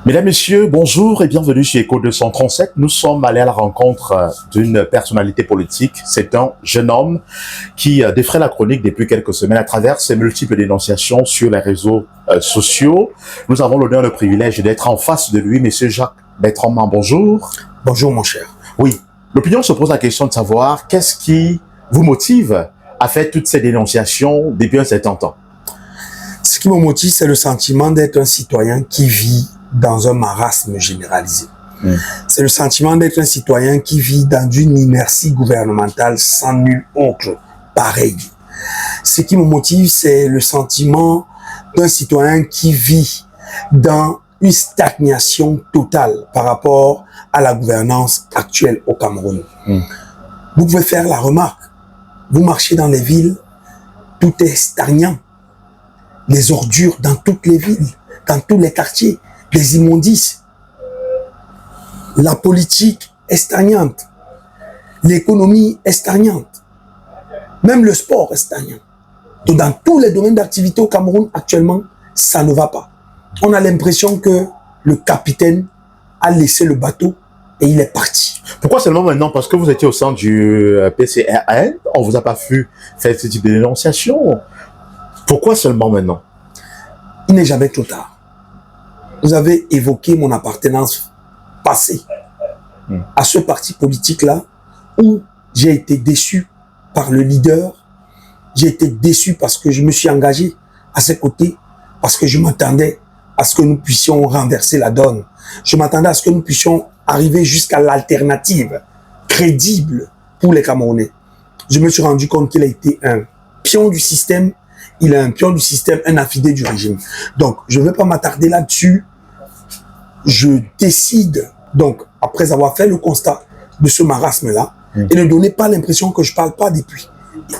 Mesdames, Messieurs, bonjour et bienvenue chez Echo 237. Nous sommes allés à la rencontre d'une personnalité politique. C'est un jeune homme qui défraie la chronique depuis quelques semaines à travers ses multiples dénonciations sur les réseaux sociaux. Nous avons l'honneur et le privilège d'être en face de lui, Monsieur Jacques Bertrand. Bonjour. Bonjour mon cher. Oui, l'opinion se pose la question de savoir qu'est-ce qui vous motive à faire toutes ces dénonciations depuis un certain temps. Ce qui me motive, c'est le sentiment d'être un citoyen qui vit dans un marasme généralisé. C'est le sentiment d'être un citoyen qui vit dans une inertie gouvernementale sans nul autre pareil. Ce qui me motive, c'est le sentiment d'un citoyen qui vit dans une stagnation totale par rapport à la gouvernance actuelle au Cameroun. Vous pouvez faire la remarque. Vous marchez dans les villes, tout est stagnant. Les ordures dans toutes les villes, dans tous les quartiers, les immondices. La politique est stagnante. L'économie est stagnante. Même le sport est stagnant. Et dans tous les domaines d'activité au Cameroun, actuellement, ça ne va pas. On a l'impression que le capitaine a laissé le bateau et il est parti. Pourquoi seulement maintenant? Parce que vous étiez au sein du PCRN, on vous a pas vu faire ce type de dénonciation. Pourquoi seulement maintenant? Il n'est jamais trop tard. Vous avez évoqué mon appartenance passée à ce parti politique-là où j'ai été déçu par le leader. J'ai été déçu parce que je me suis engagé à ses côtés, parce que je m'attendais à ce que nous puissions renverser la donne. Je m'attendais à ce que nous puissions arriver jusqu'à l'alternative crédible pour les Camerounais. Je me suis rendu compte qu'il a été un pion du système. Il est un pion du système, un affidé du régime. Donc, je ne vais pas m'attarder là-dessus. Je décide, donc, après avoir fait le constat de ce marasme-là, et ne donner pas l'impression que je ne parle pas depuis.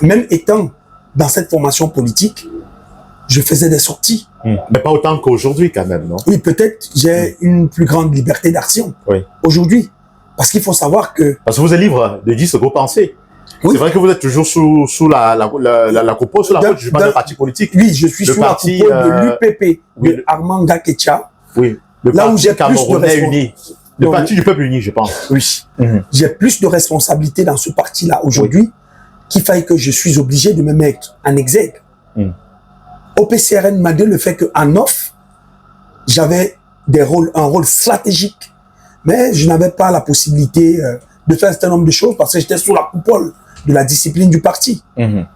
Même étant dans cette formation politique, je faisais des sorties. Mais pas autant qu'aujourd'hui quand même, non? Oui, peut-être j'ai une plus grande liberté d'action aujourd'hui. Parce qu'il faut savoir que... Parce que vous êtes libre de dire ce que vous pensez. Oui. C'est vrai que vous êtes toujours sous la coupole, sous la coupole du parti politique. Oui, je suis sous la coupole de l'UPP, de Armand Gakecha. Oui, le là parti où j'ai Camerounais uni. Le parti du peuple uni, je pense. Oui. J'ai plus de responsabilités dans ce parti-là aujourd'hui qu'il faille que je suis obligé de me mettre en exergue. Au PCRN, malgré le fait qu'en off, j'avais un rôle stratégique, mais je n'avais pas la possibilité de faire un certain nombre de choses parce que j'étais sous la coupole de la discipline du parti. Mais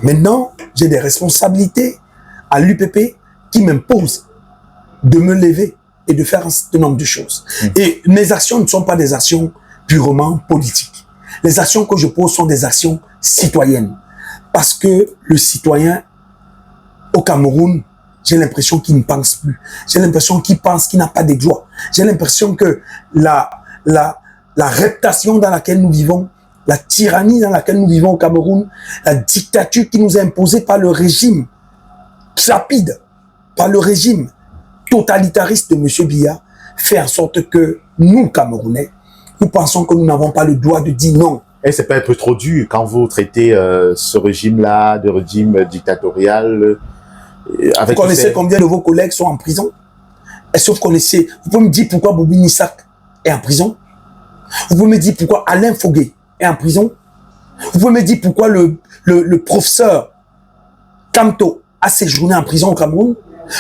maintenant, j'ai des responsabilités à l'UPP qui m'imposent de me lever et de faire un certain nombre de choses. Et mes actions ne sont pas des actions purement politiques. Les actions que je pose sont des actions citoyennes. Parce que le citoyen au Cameroun, j'ai l'impression qu'il ne pense plus. J'ai l'impression qu'il pense qu'il n'a pas de droits. J'ai l'impression que la réputation dans laquelle nous vivons, la tyrannie dans laquelle nous vivons au Cameroun, la dictature qui nous est imposée par le régime rapide, par le régime totalitariste de M. Biya, fait en sorte que nous, Camerounais, nous pensons que nous n'avons pas le droit de dire non. Et c'est pas un peu trop dur quand vous traitez ce régime-là de régime dictatorial vous connaissez combien de vos collègues sont en prison? Est-ce que vous connaissez? Vous pouvez me dire pourquoi Bobby Nissak est en prison? Vous pouvez me dire pourquoi Alain Fogué est en prison? Vous pouvez me dire pourquoi le professeur Kamto a séjourné en prison au Cameroun?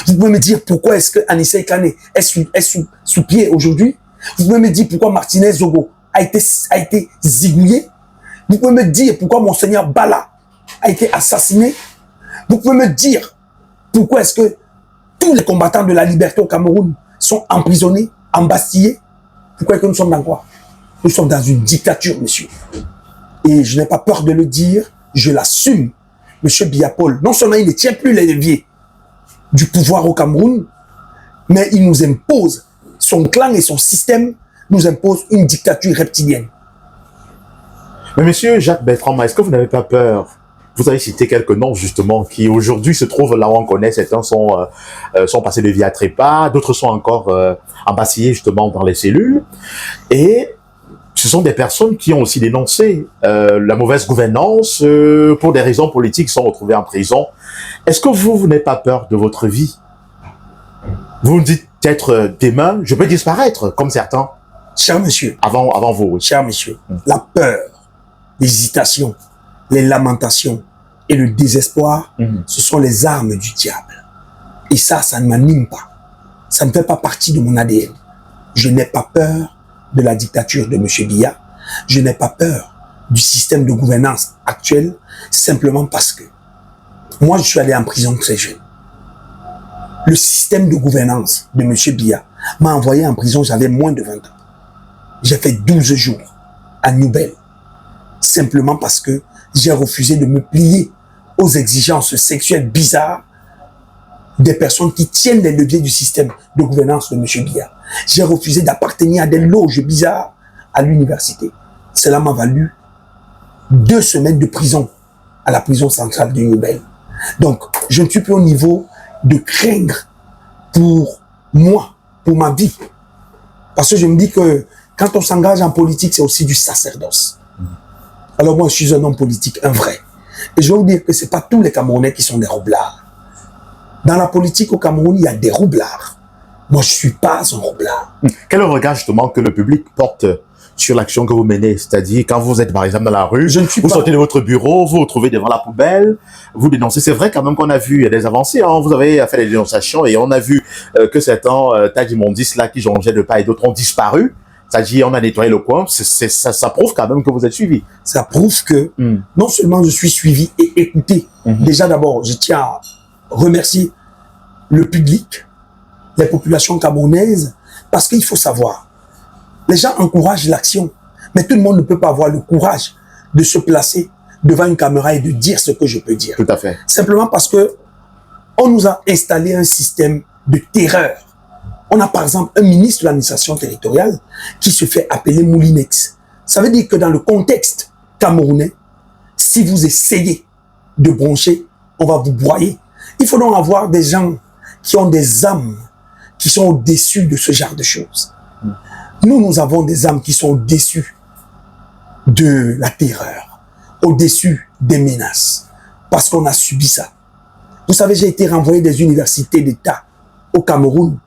Vous pouvez me dire pourquoi est-ce que Anissé Kane est sous pied aujourd'hui? Vous pouvez me dire pourquoi Martinez Zogo a été zigouillé? Vous pouvez me dire pourquoi Monseigneur Bala a été assassiné? Vous pouvez me dire pourquoi est-ce que tous les combattants de la liberté au Cameroun sont emprisonnés, embastillés? Pourquoi est-ce que nous sommes dans quoi? Nous sommes dans une dictature, monsieur. Et je n'ai pas peur de le dire, je l'assume. Monsieur Biya Paul, non seulement il ne tient plus les leviers du pouvoir au Cameroun, mais il nous impose, son clan et son système nous imposent une dictature reptilienne. Mais monsieur Jacques Bertrand, est-ce que vous n'avez pas peur? Vous avez cité quelques noms justement qui aujourd'hui se trouvent là où on connaît. Certains sont passés de vie à trépas, d'autres sont encore embastillés justement dans les cellules. Et ce sont des personnes qui ont aussi dénoncé la mauvaise gouvernance pour des raisons politiques, sont retrouvées en prison. Est-ce que vous n'avez pas peur de votre vie? Vous me dites peut-être demain, je peux disparaître, comme certains. Cher monsieur. Avant vous, oui. Cher monsieur, la peur, l'hésitation, les lamentations et le désespoir, ce sont les armes du diable. Et ça ne m'anime pas. Ça ne fait pas partie de mon ADN. Je n'ai pas peur de la dictature de M. Biya. Je n'ai pas peur du système de gouvernance actuel, simplement parce que moi, je suis allé en prison très jeune. Le système de gouvernance de M. Biya m'a envoyé en prison, j'avais moins de 20 ans. J'ai fait 12 jours à Newbel, simplement parce que j'ai refusé de me plier aux exigences sexuelles bizarres des personnes qui tiennent les leviers du système de gouvernance de M. Biya. J'ai refusé d'appartenir à des loges bizarres à l'université. Cela m'a valu 2 semaines de prison à la prison centrale de Newbel. Donc, je ne suis plus au niveau de craindre pour moi, pour ma vie. Parce que je me dis que quand on s'engage en politique, c'est aussi du sacerdoce. Alors moi, je suis un homme politique, un vrai. Et je vais vous dire que ce n'est pas tous les Camerounais qui sont des roublards. Dans la politique au Cameroun, il y a des roublards. Moi, je ne suis pas un roublard. Quel est le regard justement que le public porte sur l'action que vous menez? C'est-à-dire, quand vous êtes par exemple dans la rue, vous sortez de votre bureau, vous vous retrouvez devant la poubelle, vous dénoncez. C'est vrai quand même qu'on a vu, il y a des avancées, hein. Vous avez fait des dénonciations et on a vu que certains tas d'immondices là qui jongeaient de part et d'autre ont disparu. C'est-à-dire, on a nettoyé le coin. Ça prouve quand même que vous êtes suivi. Ça prouve que non seulement je suis suivi et écouté. Déjà d'abord, je tiens à remercier le public, les populations camerounaises, parce qu'il faut savoir, les gens encouragent l'action, mais tout le monde ne peut pas avoir le courage de se placer devant une caméra et de dire ce que je peux dire. Tout à fait. Simplement parce que on nous a installé un système de terreur. On a par exemple un ministre de l'administration territoriale qui se fait appeler Moulinex. Ça veut dire que dans le contexte camerounais, si vous essayez de broncher, on va vous broyer. Il faut donc avoir des gens qui ont des âmes qui sont au-dessus de ce genre de choses. Nous avons des âmes qui sont au-dessus de la terreur, au-dessus des menaces, parce qu'on a subi ça. Vous savez, j'ai été renvoyé des universités d'État au Cameroun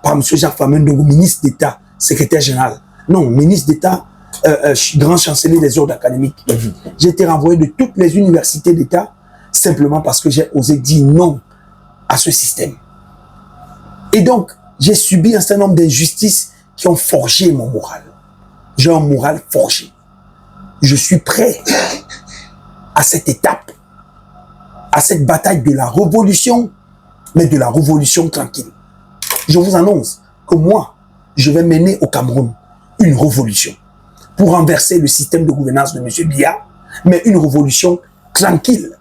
par M. Jacques Famendongo, ministre d'État, secrétaire général. Non, ministre d'État, grand chancelier des ordres académiques. J'ai été renvoyé de toutes les universités d'État simplement parce que j'ai osé dire non à ce système. Et donc, j'ai subi un certain nombre d'injustices qui ont forgé mon moral. J'ai un moral forgé. Je suis prêt à cette étape, à cette bataille de la révolution, mais de la révolution tranquille. Je vous annonce que moi, je vais mener au Cameroun une révolution pour renverser le système de gouvernance de M. Biya, mais une révolution tranquille.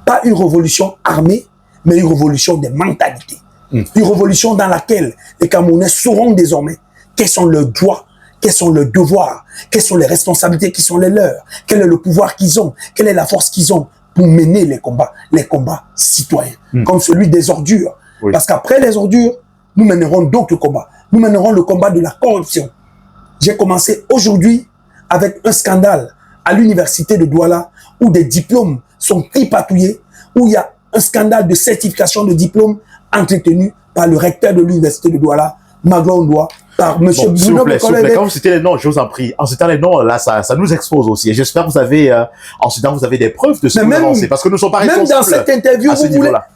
Pas une révolution armée, mais une révolution des mentalités. Une révolution dans laquelle les Camerounais sauront désormais quels sont leurs droits, quels sont leurs devoirs, quelles sont les responsabilités qui sont les leurs, quel est le pouvoir qu'ils ont, quelle est la force qu'ils ont pour mener les combats citoyens, comme celui des ordures. Oui. Parce qu'après les ordures, nous mènerons d'autres combats. Nous mènerons le combat de la corruption. J'ai commencé aujourd'hui avec un scandale à l'université de Douala où des diplômes sont tripatouillés, où il y a un scandale de certification de diplômes entretenu par le recteur de l'université de Douala, Maglo Ndoa, par M. S'il vous plaît, quand vous citez les noms, je vous en prie, en citant les noms, là, ça nous expose aussi. Et j'espère que vous avez, en citant, vous avez des preuves de ce que vous avancez, parce que nous ne sommes pas responsables.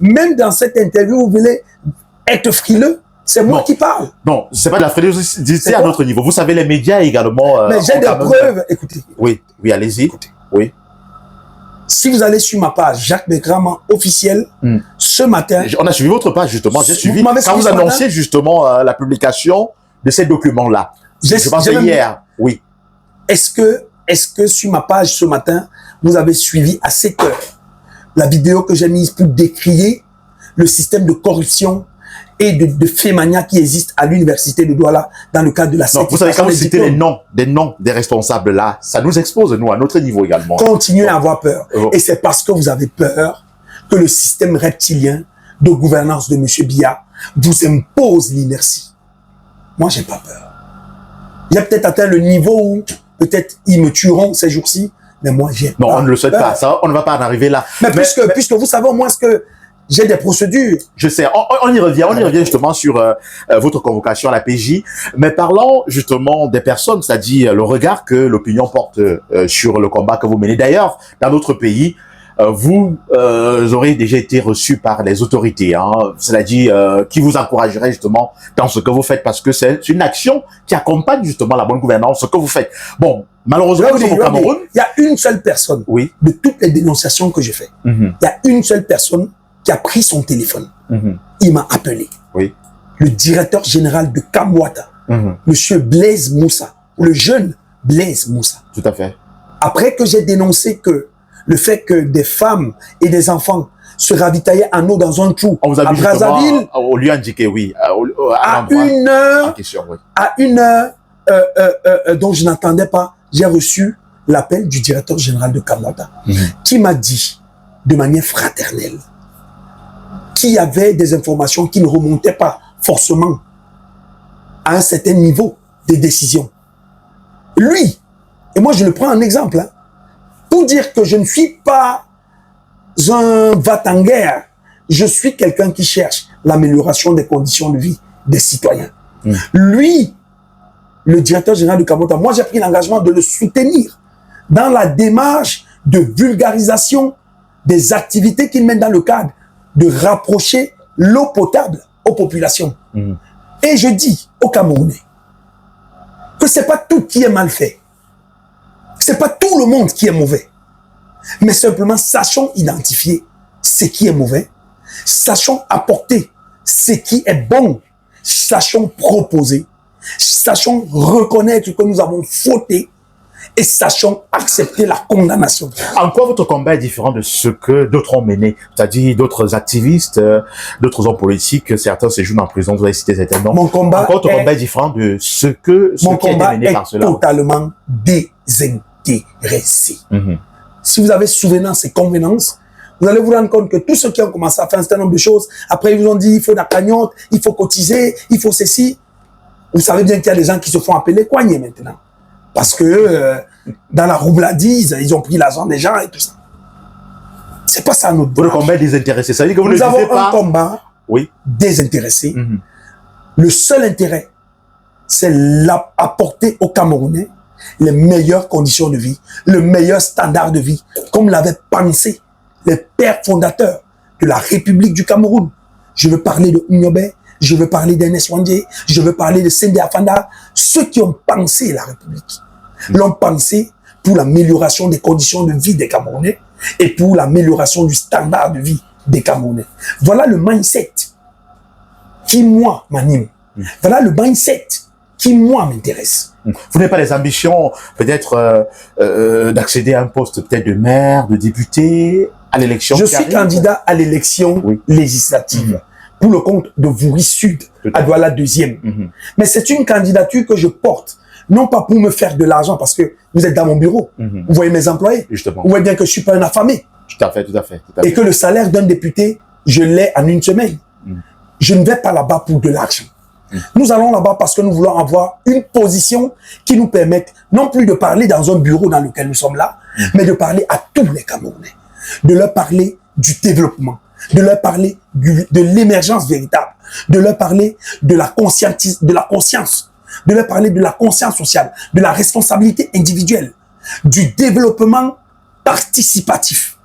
Même dans cette interview, vous voulez être frileux. C'est moi qui parle. Non, c'est pas de la frilosité à notre niveau. Vous savez, les médias également. Mais j'ai des preuves. Écoutez. Oui, allez-y. Écoutez. Oui. Si vous allez sur ma page, Jacques Begrama officiel, ce matin. On a suivi votre page, justement. J'ai suivi. Quand vous annonciez, justement, la publication de ces documents-là. Je pense hier. Oui. Est-ce que sur ma page ce matin, vous avez suivi à 7 heures la vidéo que j'ai mise pour décrier le système de corruption et de fémania qui existe à l'université de Douala dans le cadre de la certification. Vous savez, quand vous citez les noms des responsables là, ça nous expose, nous, à notre niveau également. Continuez à avoir peur. Et c'est parce que vous avez peur que le système reptilien de gouvernance de M. Biya vous impose l'inertie. Moi, j'ai pas peur. Il y a peut-être atteint le niveau où peut-être ils me tueront ces jours-ci, mais moi, j'ai pas peur. Non, on ne le souhaite pas. Ça, on ne va pas en arriver là. Mais puisque vous savez au moins ce que j'ai des procédures. Je sais, on y revient justement sur votre convocation à la PJ, mais parlons justement des personnes, c'est-à-dire le regard que l'opinion porte sur le combat que vous menez. D'ailleurs, dans notre pays, vous aurez déjà été reçu par les autorités, hein, c'est-à-dire qui vous encouragerait justement dans ce que vous faites, parce que c'est une action qui accompagne justement la bonne gouvernance, ce que vous faites. Bon, malheureusement, au Cameroun, il y a une seule personne, oui, de toutes les dénonciations que j'ai faites, il y a une seule personne qui a pris son téléphone. Il m'a appelé. Oui. Le directeur général de Kamwata, Monsieur Blaise Moussa, le jeune Blaise Moussa. Tout à fait. Après que j'ai dénoncé que le fait que des femmes et des enfants se ravitaillaient en eau dans un trou on vous a à Brazzaville, au lieu indiqué, oui, à une heure, en question, oui. à une heure dont je n'attendais pas, j'ai reçu l'appel du directeur général de Kamwata, qui m'a dit de manière fraternelle qu'il y avait des informations qui ne remontaient pas forcément à un certain niveau de décision. Lui, et moi je le prends en exemple, hein, pour dire que je ne suis pas un va-t-en-guerre, je suis quelqu'un qui cherche l'amélioration des conditions de vie des citoyens. Lui, le directeur général du Kamwata, moi j'ai pris l'engagement de le soutenir dans la démarche de vulgarisation des activités qu'il mène dans le cadre de rapprocher l'eau potable aux populations. Et je dis aux Camerounais que c'est pas tout qui est mal fait. C'est pas tout le monde qui est mauvais. Mais simplement, sachons identifier ce qui est mauvais. Sachons apporter ce qui est bon. Sachons proposer. Sachons reconnaître que nous avons fauté. Et sachons accepter la condamnation. En quoi votre combat est différent de ce que d'autres ont mené? C'est-à-dire d'autres activistes, d'autres hommes politiques, certains séjournent en prison, vous avez cité certains noms. Mon combat, en quoi votre combat est différent de ce qui a été mené par cela? Totalement désintéressé. Si vous avez souvenance et convenance, vous allez vous rendre compte que tous ceux qui ont commencé à faire un certain nombre de choses, après ils vous ont dit il faut la cagnotte, il faut cotiser, il faut ceci. Vous savez bien qu'il y a des gens qui se font appeler coignés maintenant. Parce que dans la roubladise, ils ont pris l'argent des gens et tout ça. C'est pas ça notre démarche. Le combat est désintéressé. Ça veut dire que vous nous ne avons pas... un combat désintéressé. Le seul intérêt, c'est apporter aux Camerounais les meilleures conditions de vie, le meilleur standard de vie, comme l'avaient pensé les pères fondateurs de la République du Cameroun. Je veux parler de Unyobé, je veux parler d'Ernest Wandje, je veux parler de Sende Afanda. Ceux qui ont pensé la République l'ont pensé pour l'amélioration des conditions de vie des Camerounais et pour l'amélioration du standard de vie des Camerounais. Voilà le mindset qui, moi, m'anime. Voilà le mindset qui, moi, m'intéresse. Vous n'avez pas les ambitions, peut-être, d'accéder à un poste, peut-être de maire, de député, à l'élection? Je suis candidat à l'élection législative pour le compte de Vouri Sud, à Douala 2e. Mais c'est une candidature que je porte, non pas pour me faire de l'argent, parce que vous êtes dans mon bureau, vous voyez mes employés, justement. Vous voyez bien que je ne suis pas un affamé. Tout à fait, tout à fait. Et que le salaire d'un député, je l'ai en une semaine. Je ne vais pas là-bas pour de l'argent. Nous allons là-bas parce que nous voulons avoir une position qui nous permette non plus de parler dans un bureau dans lequel nous sommes là, mais de parler à tous les Camerounais, de leur parler du développement, de leur parler de l'émergence véritable, de leur parler de la conscience, de leur parler de la conscience sociale, de la responsabilité individuelle, du développement participatif.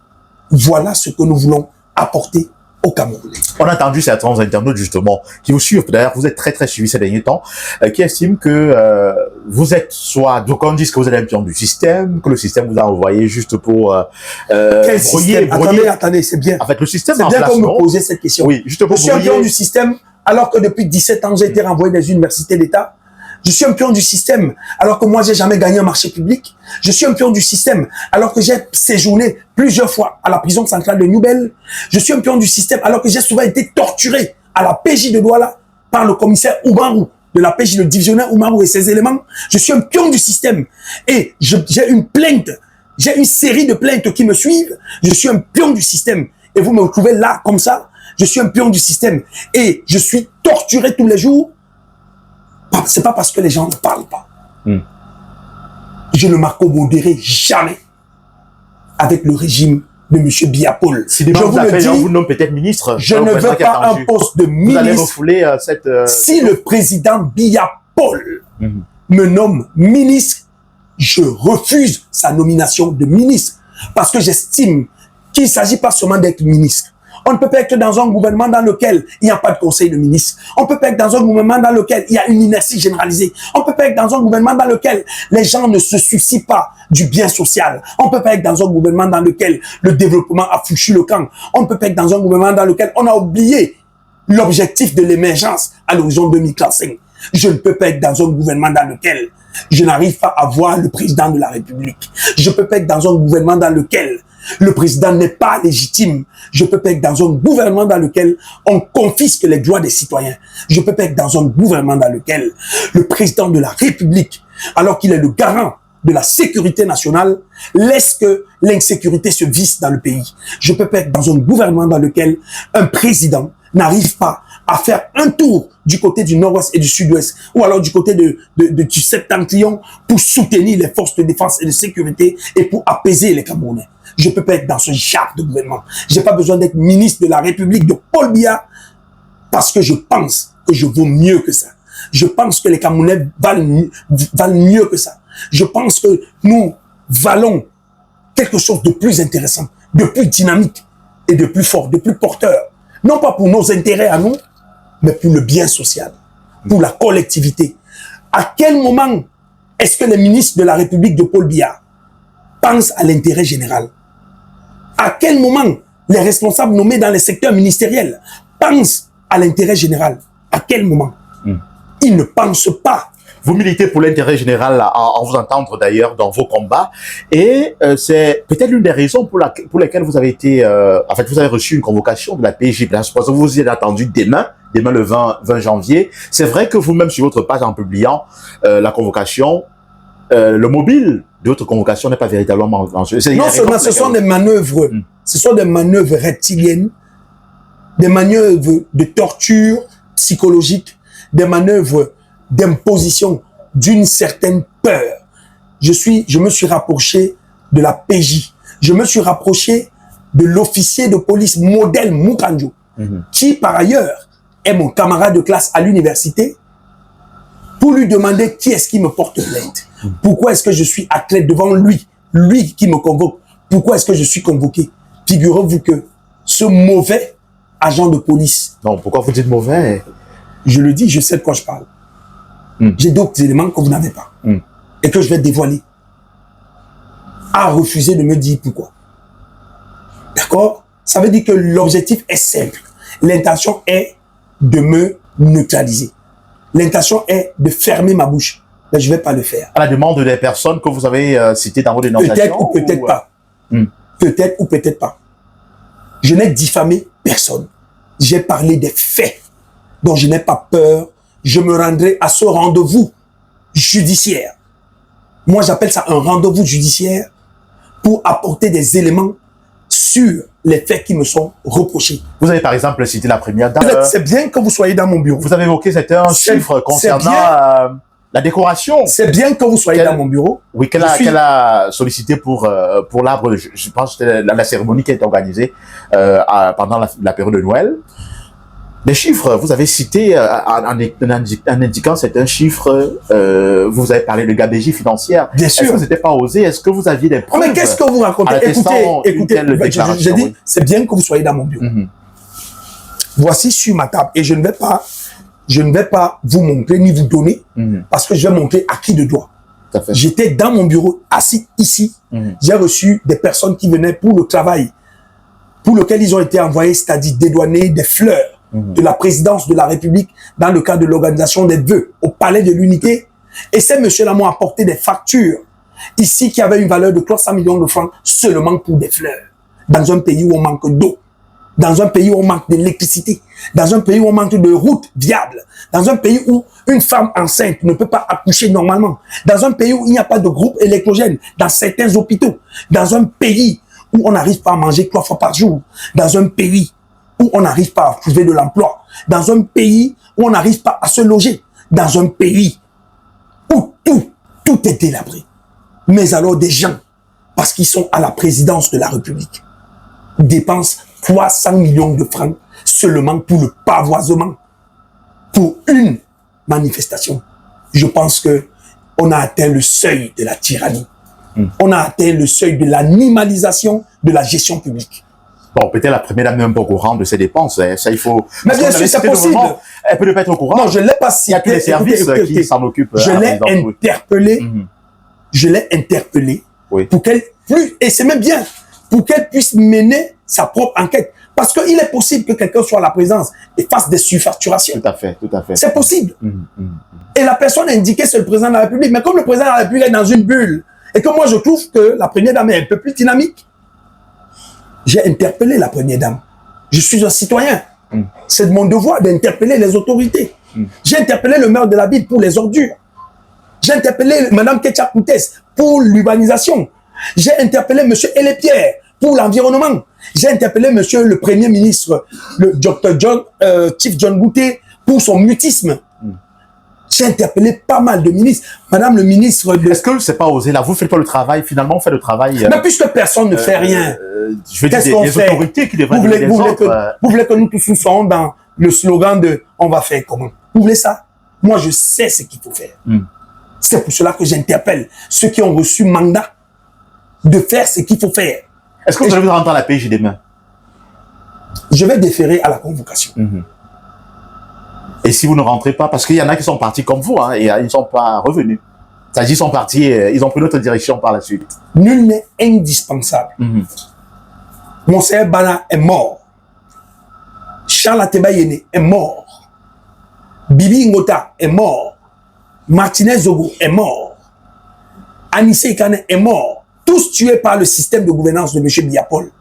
Voilà ce que nous voulons apporter au Cameroun. On a entendu certains internautes justement qui vous suivent. D'ailleurs, vous êtes très très suivis ces derniers temps, qui estiment que vous êtes soit, donc on dit que vous êtes un pion du système, que le système vous a envoyé juste pour quel système? Attendez, c'est bien. En fait, le système. C'est bien qu'on me posait cette question. Oui, juste pour je suis un pion du système, alors que depuis 17 ans j'ai été renvoyé des universités d'État. Je suis un pion du système, alors que moi, j'ai jamais gagné un marché public. Je suis un pion du système, alors que j'ai séjourné plusieurs fois à la prison centrale de Nouvelle. Je suis un pion du système, alors que j'ai souvent été torturé à la PJ de Douala par le commissaire Oumarou, de la PJ, le divisionnaire Oumarou et ses éléments. Je suis un pion du système. Et j'ai une plainte, j'ai une série de plaintes qui me suivent. Je suis un pion du système. Et vous me retrouvez là, comme ça. Je suis un pion du système. Et je suis torturé tous les jours. C'est pas parce que les gens ne parlent pas. Je ne m'accommoderai jamais avec le régime de M. Biya-Paul. Si demain vous appelez, on vous nomme peut-être ministre. Je ne veux pas un poste de ministre. Vous allez refouler cette... Si le président Biya-Paul me nomme ministre, je refuse sa nomination de ministre. Parce que j'estime qu'il ne s'agit pas seulement d'être ministre. On ne peut pas être dans un gouvernement dans lequel il n'y a pas de conseil de ministre. On ne peut pas être dans un gouvernement dans lequel il y a une inertie généralisée. On ne peut pas être dans un gouvernement dans lequel les gens ne se soucient pas du bien social. On ne peut pas être dans un gouvernement dans lequel le développement a fouchu le camp. On ne peut pas être dans un gouvernement dans lequel on a oublié l'objectif de l'émergence à l'horizon 2035. Je ne peux pas être dans un gouvernement dans lequel je n'arrive pas à voir le président de la République. Je ne peux pas être dans un gouvernement dans lequel le président n'est pas légitime. Je peux pas être dans un gouvernement dans lequel on confisque les droits des citoyens. Je peux pas être dans un gouvernement dans lequel le président de la République, alors qu'il est le garant de la sécurité nationale, laisse que l'insécurité se visse dans le pays. Je peux pas être dans un gouvernement dans lequel un président n'arrive pas à faire un tour du côté du nord-ouest et du sud-ouest, ou alors du côté du septentrion pour soutenir les forces de défense et de sécurité et pour apaiser les Camerounais. Je peux pas être dans ce genre de gouvernement. J'ai pas besoin d'être ministre de la République de Paul Biya parce que je pense que je vaux mieux que ça. Je pense que les Camerounais valent mieux que ça. Je pense que nous valons quelque chose de plus intéressant, de plus dynamique et de plus fort, de plus porteur. Non pas pour nos intérêts à nous, mais pour le bien social, pour la collectivité. À quel moment est-ce que les ministres de la République de Paul Biya pensent à l'intérêt général? À quel moment les responsables nommés dans les secteurs ministériels pensent à l'intérêt général? À quel moment? Ils ne pensent pas. Vous militez pour l'intérêt général, en vous entendre d'ailleurs dans vos combats, et c'est peut-être l'une des raisons pour lesquelles vous avez été, en fait, vous avez reçu une convocation de la PJ. Je pense que vous y êtes attendu demain le 20 janvier. C'est vrai que vous-même sur votre page en publiant la convocation, le mobile de votre convocation n'est pas véritablement lancé. Non seulement ce sont des manœuvres, ce sont des manœuvres reptiliennes, des manœuvres de torture psychologique, des manœuvres d'imposition d'une certaine peur. Je me suis rapproché de la PJ. Je me suis rapproché de l'officier de police modèle Moukanjo, qui par ailleurs est mon camarade de classe à l'université, pour lui demander qui est-ce qui me porte plainte. Pourquoi est-ce que je suis athlète devant lui, lui qui me convoque. Pourquoi est-ce que je suis convoqué? Figurez-vous que ce mauvais agent de police... Non, pourquoi vous dites mauvais? Je le dis, je sais de quoi je parle. J'ai d'autres éléments que vous n'avez pas. Et que je vais dévoiler. A refusé de me dire pourquoi. D'accord? Ça veut dire que l'objectif est simple. L'intention est de me neutraliser. L'intention est de fermer ma bouche. Mais je ne vais pas le faire. À la demande des personnes que vous avez citées dans vos dénonciations? Peut-être ou peut-être pas. Peut-être ou peut-être pas. Je n'ai diffamé personne. J'ai parlé des faits dont je n'ai pas peur. Je me rendrai à ce rendez-vous judiciaire. Moi, j'appelle ça un rendez-vous judiciaire pour apporter des éléments sur les faits qui me sont reprochés. Vous avez par exemple cité la première dame. C'est bien que vous soyez dans mon bureau. Vous avez évoqué certains chiffres concernant la décoration. C'est bien que vous soyez dans mon bureau. Oui, qu'elle a sollicité pour l'arbre. Je pense que c'était la cérémonie qui a été organisée pendant la période de Noël. Les chiffres, vous avez cité en indiquant certains chiffres, vous avez parlé de gabegie financière. Bien sûr. Est-ce que vous n'était pas osé? Est-ce que vous aviez des preuves? Mais qu'est-ce que vous racontez? Écoutez, j'ai dit, c'est bien que vous soyez dans mon bureau. Voici sur ma table, et je ne vais pas vous montrer ni vous donner, parce que je vais montrer à qui de droit. J'étais dans mon bureau, assis ici. J'ai reçu des personnes qui venaient pour le travail, pour lequel ils ont été envoyés, c'est-à-dire dédouaner des fleurs de la présidence de la République dans le cadre de l'organisation des vœux au Palais de l'Unité. Et ces messieurs-là m'ont apporté des factures ici qui avaient une valeur de 300 millions de francs seulement pour des fleurs. Dans un pays où on manque d'eau, dans un pays où on manque d'électricité, dans un pays où on manque de routes viables, dans un pays où une femme enceinte ne peut pas accoucher normalement, dans un pays où il n'y a pas de groupe électrogène, dans certains hôpitaux, dans un pays où on n'arrive pas à manger 3 fois par jour, dans un pays où on n'arrive pas à trouver de l'emploi, dans un pays où on n'arrive pas à se loger, dans un pays où tout est délabré. Mais alors des gens, parce qu'ils sont à la présidence de la République, dépense 300 millions de francs seulement pour le pavoisement, pour une manifestation. Je pense que on a atteint le seuil de la tyrannie. On a atteint le seuil de l'animalisation de la gestion publique. Bon, peut-être la première dame n'est même pas au courant de ses dépenses. Hein. Ça, il faut... Mais bien sûr, c'est possible. Elle peut ne pas être au courant. Non, je ne l'ai pas cité. Il y a tous les services qui s'en occupent. Je l'ai interpellé. Je l'ai interpellé pour qu'elle... Et c'est même bien, pour qu'elle puisse mener sa propre enquête. Parce qu'il est possible que quelqu'un soit à la présidence et fasse des surfacturations. Tout à fait, tout à fait. C'est possible. Et la personne indiquée, c'est le président de la République. Mais comme le président de la République est dans une bulle, et que moi je trouve que la première dame est un peu plus dynamique, j'ai interpellé la première dame. Je suis un citoyen. C'est de mon devoir d'interpeller les autorités. J'ai interpellé le maire de la ville pour les ordures. J'ai interpellé Mme Ketcha Koutès pour l'urbanisation. J'ai interpellé M. Elépierre pour l'environnement. J'ai interpellé M. le Premier ministre, le Dr. Chief John Bouté, pour son mutisme. J'ai interpellé pas mal de ministres. Madame le ministre de... Est-ce que c'est pas osé là? Vous faites pas le travail, finalement, on fait le travail... Mais puisque personne ne fait rien. Je veux dire, les autorités qui devraient dire les autres... Vous voulez que nous tous nous soyons dans le slogan de « on va faire comment ?» Vous voulez ça? Moi, je sais ce qu'il faut faire. C'est pour cela que j'interpelle ceux qui ont reçu mandat de faire ce qu'il faut faire. Est-ce que vous allez vous rentrer à la PJ demain? Je vais déférer à la convocation. Et si vous ne rentrez pas, parce qu'il y en a qui sont partis comme vous, hein, et ils ne sont pas revenus. C'est-à-dire qu'ils sont partis, ils ont pris notre direction par la suite. Nul n'est indispensable. Monseigneur Bana est mort. Charles Atebayene est mort. Bibi Ngota est mort. Martinez Zogo est mort. Anissé Ikane est mort. Tous tués par le système de gouvernance de M. Biapol.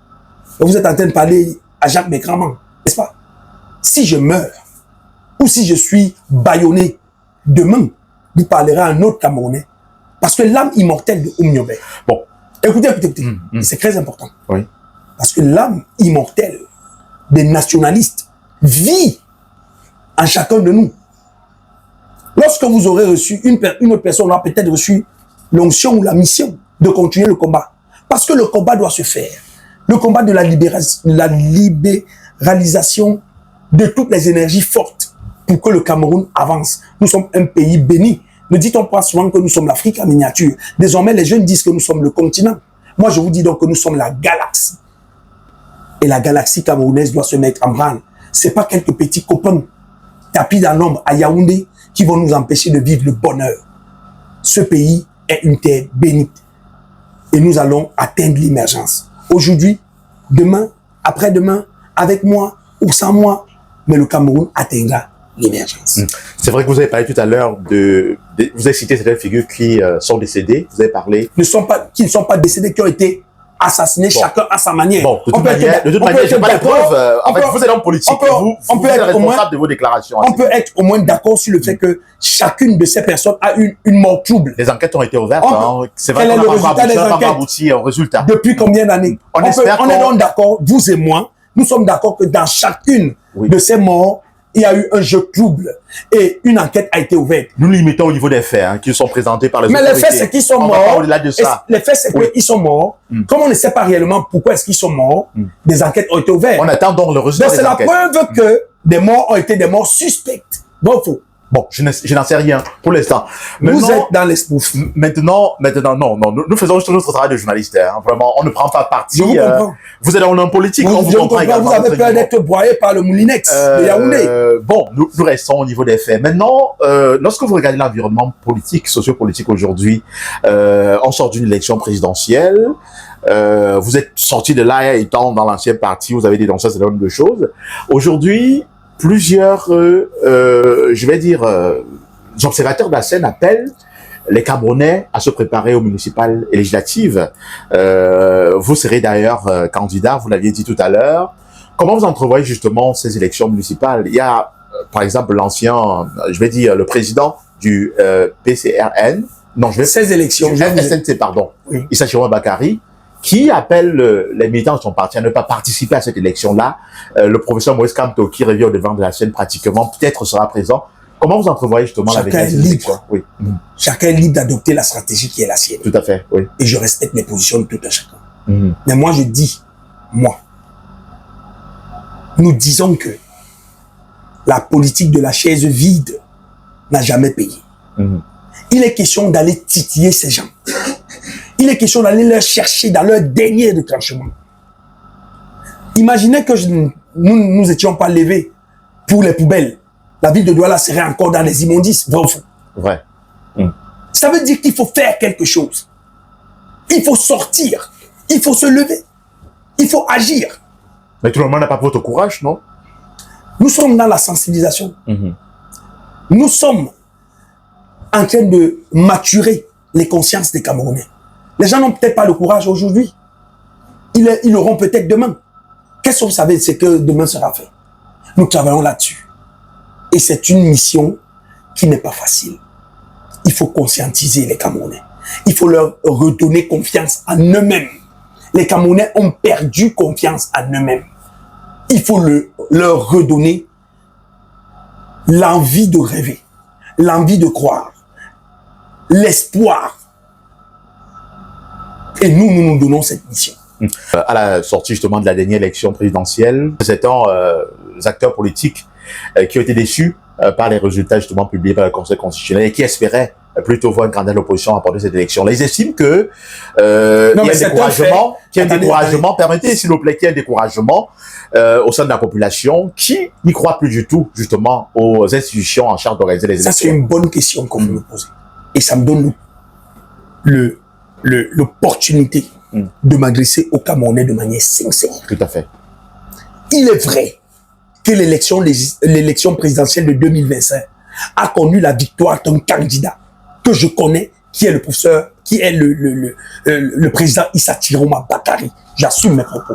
Et vous êtes en train de parler à Jacques Bekraman, n'est-ce pas? Si je meurs, ou si je suis bâillonné, demain, vous parlerez à un autre Camerounais. Parce que l'âme immortelle de Oumniobé. Bon. Écoutez. C'est très important. Oui. Parce que l'âme immortelle des nationalistes vit en chacun de nous. Lorsque vous aurez reçu, une autre personne aura peut-être reçu l'onction ou la mission de continuer le combat. Parce que le combat doit se faire. Le combat de la libéralisation de toutes les énergies fortes pour que le Cameroun avance. Nous sommes un pays béni. Ne dit-on pas souvent que nous sommes l'Afrique en miniature? Désormais, les jeunes disent que nous sommes le continent. Moi, je vous dis donc que nous sommes la galaxie. Et la galaxie camerounaise doit se mettre en branle. C'est pas quelques petits copains tapis dans l'ombre à Yaoundé qui vont nous empêcher de vivre le bonheur. Ce pays est une terre bénite. Et nous allons atteindre l'émergence. Aujourd'hui, demain, après-demain, avec moi ou sans moi, mais le Cameroun atteindra l'émergence. C'est vrai que vous avez parlé tout à l'heure vous avez cité certaines figures qui sont décédées. Vous avez parlé... Qui ne sont pas décédés, qui ont été assassinés, chacun à sa manière. Bon, de toute manière, je n'ai pas de preuves. En fait, vous êtes homme politique. Vous êtes responsable de vos déclarations. On peut être au moins d'accord sur le fait que chacune de ces personnes a eu une mort trouble. Les enquêtes ont été ouvertes. C'est vrai qu'on n'a pas abouti au résultat. Depuis combien d'années? On est donc d'accord, vous et moi, nous sommes d'accord que dans chacune de ces morts, il y a eu un jeu trouble et une enquête a été ouverte. Nous limitons au niveau des faits hein, qui sont présentés par les autorités. Mais les faits, c'est qu'ils sont morts. On va pas au-delà de ça. Les faits, c'est qu'ils sont morts. Comme on ne sait pas réellement pourquoi est-ce qu'ils sont morts, des enquêtes ont été ouvertes. On attend donc le résultat des enquêtes. C'est la preuve que des morts ont été des morts suspectes. Bon, faux. Bon, je n'en sais rien pour l'instant. Vous êtes dans l'espouf. Maintenant, non. Nous faisons juste notre travail de journaliste. Hein. Vraiment, on ne prend pas parti. Je vous comprends. Vous êtes un homme politique. On vous comprend également. Vous avez peur d'être broyé par le moulinex de Yaoundé. Bon, nous restons au niveau des faits. Maintenant, lorsque vous regardez l'environnement politique, sociopolitique aujourd'hui, on sort d'une élection présidentielle. Vous êtes sorti de là étant dans l'ancien parti, vous avez dénoncé un certain nombre de choses. Aujourd'hui, plusieurs, je vais dire, observateurs de la scène appellent les Camerounais à se préparer aux municipales et législatives. Vous serez d'ailleurs candidat, vous l'aviez dit tout à l'heure. Comment vous entrevoyez justement ces élections municipales? Il y a, par exemple, l'ancien, je vais dire, le président du PCRN, non, ces élections, du FSNC, pardon, oui. Issa Chiroma Bakary, qui appelle les militants de son parti à ne pas participer à cette élection-là. Le professeur Maurice Kamto, qui revient au devant de la scène pratiquement, peut-être sera présent. Comment vous entrevoyez justement la Chacun est libre. Oui. Chacun est libre d'adopter la stratégie qui est la sienne. Tout à fait, oui. Et je respecte les positions de tout un chacun. Mais moi, je dis, moi, nous disons que la politique de la chaise vide n'a jamais payé. Il est question d'aller titiller ces gens. Il est question d'aller leur chercher dans leur dernier retranchement. Imaginez que nous étions pas levés pour les poubelles. La ville de Douala serait encore dans les immondices. Vrai ou faux? Vrai. Ça veut dire qu'il faut faire quelque chose. Il faut sortir. Il faut se lever. Il faut agir. Mais tout le monde n'a pas votre courage, non? Nous sommes dans la sensibilisation. Nous sommes en train de maturer les consciences des Camerounais. Les gens n'ont peut-être pas le courage aujourd'hui. Ils l'auront peut-être demain. Qu'est-ce que vous savez de ce que demain sera fait? Nous travaillons là-dessus. Et c'est une mission qui n'est pas facile. Il faut conscientiser les Camerounais. Il faut leur redonner confiance en eux-mêmes. Les Camerounais ont perdu confiance en eux-mêmes. Il faut leur redonner l'envie de rêver, l'envie de croire, l'espoir. Et nous donnons cette mission. À la sortie justement de la dernière élection présidentielle, c'est acteurs politiques qui ont été déçus par les résultats justement publiés par le Conseil constitutionnel et qui espéraient plutôt voir une grande opposition apporter cette élection. Là, ils estiment que il y a un découragement, permettez s'il vous plaît, qu'il y ait un découragement au sein de la population qui n'y croit plus du tout justement aux institutions en charge d'organiser les élections. Ça, c'est une bonne question que vous me posez. Et ça me donne l'opportunité de m'adresser aux Camerounais de manière sincère. Tout à fait. Il est vrai que l'élection présidentielle de 2025 a connu la victoire d'un candidat que je connais, qui est le professeur, qui est le président Issa Tiroma Bakari. J'assume mes propos.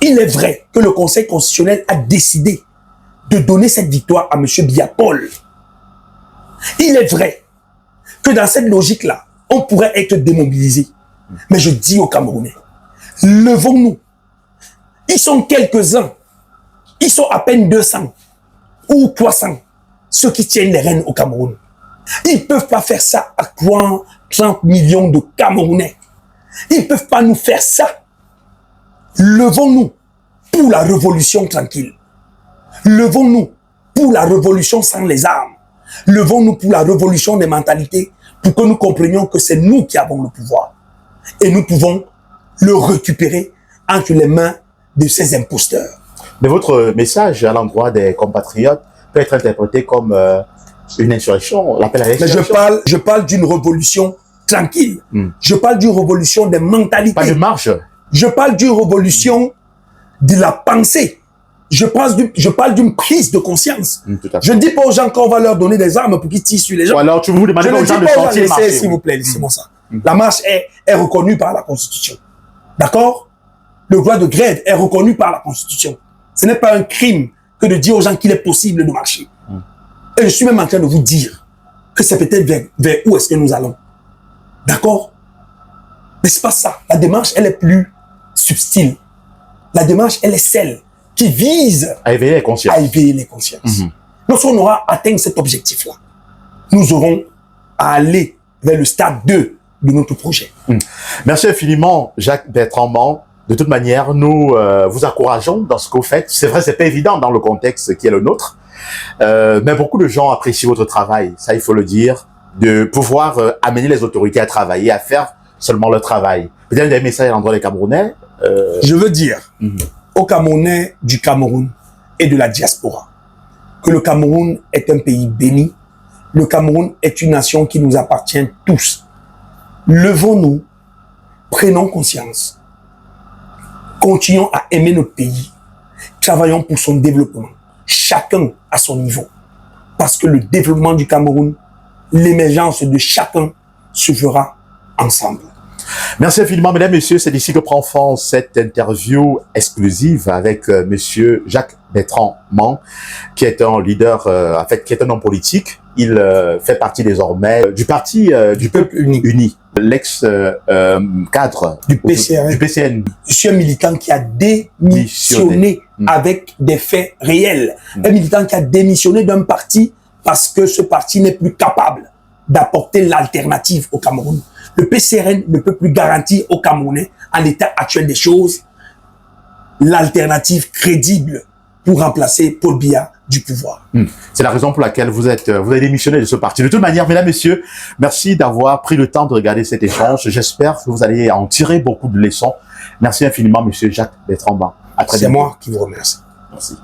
Il est vrai que le Conseil constitutionnel a décidé de donner cette victoire à M. Biapol. Il est vrai que dans cette logique-là, on pourrait être démobilisé. Mais je dis aux Camerounais, levons-nous. Ils sont quelques-uns. Ils sont à peine 200 ou 300, ceux qui tiennent les rênes au Cameroun. Ils ne peuvent pas faire ça à 30 millions de Camerounais. Ils ne peuvent pas nous faire ça. Levons-nous pour la révolution tranquille. Levons-nous pour la révolution sans les armes. Levons-nous pour la révolution des mentalités, pour que nous comprenions que c'est nous qui avons le pouvoir. Et nous pouvons le récupérer entre les mains de ces imposteurs. Mais votre message à l'endroit des compatriotes peut être interprété comme une insurrection, l'appel à l'insurrection. Mais je parle d'une révolution tranquille. Je parle d'une révolution des mentalités. Pas de marche. Je parle d'une révolution de la pensée. Je parle d'une prise de conscience. Je ne dis pas aux gens qu'on va leur donner des armes pour qu'ils tirent sur les gens. Ou alors tu vous demandez aux gens de sortir marcher. S'il vous plaît, laissez-moi ça. La marche est reconnue par la Constitution. D'accord? Le droit de grève est reconnu par la Constitution. Ce n'est pas un crime que de dire aux gens qu'il est possible de marcher. Et je suis même en train de vous dire que c'est peut-être vers où est-ce que nous allons. D'accord? Mais c'est pas ça. La démarche, elle est plus subtile. La démarche, elle est celle qui vise à éveiller les consciences. Lorsqu'on aura atteint cet objectif-là, nous aurons à aller vers le stade 2 de notre projet. Merci infiniment, Jacques-Bertrand Mang. De toute manière, nous vous encourageons dans ce que vous faites. C'est vrai, c'est pas évident dans le contexte qui est le nôtre, mais beaucoup de gens apprécient votre travail. Ça, il faut le dire, de pouvoir amener les autorités à travailler, à faire seulement leur travail. Peut-être des messages à l'endroit des Camerounais. Je veux dire aux Camerounais du Cameroun et de la diaspora que le Cameroun est un pays béni. Le Cameroun est une nation qui nous appartient tous. Levons-nous, prenons conscience. Continuons à aimer notre pays. Travaillons pour son développement. Chacun à son niveau. Parce que le développement du Cameroun, l'émergence de chacun se fera ensemble. Merci infiniment, mesdames, messieurs. C'est d'ici que prend fin cette interview exclusive avec monsieur Jacques-Bertrand Mang, qui est un leader, en fait, qui est un homme politique. Il fait partie désormais du parti du Peuple Uni, l'ex-cadre du PCN. Je suis un militant qui a démissionné avec des faits réels. Un militant qui a démissionné d'un parti parce que ce parti n'est plus capable d'apporter l'alternative au Cameroun. Le PCRN ne peut plus garantir aux Camerounais, en l'état actuel des choses, l'alternative crédible pour remplacer Paul Biya du pouvoir. C'est la raison pour laquelle vous avez démissionné de ce parti. De toute manière, mesdames, messieurs, merci d'avoir pris le temps de regarder cet échange. J'espère que vous allez en tirer beaucoup de leçons. Merci infiniment, monsieur Jacques Bertrand Ban. À très bientôt. C'est moi qui vous remercie. Merci.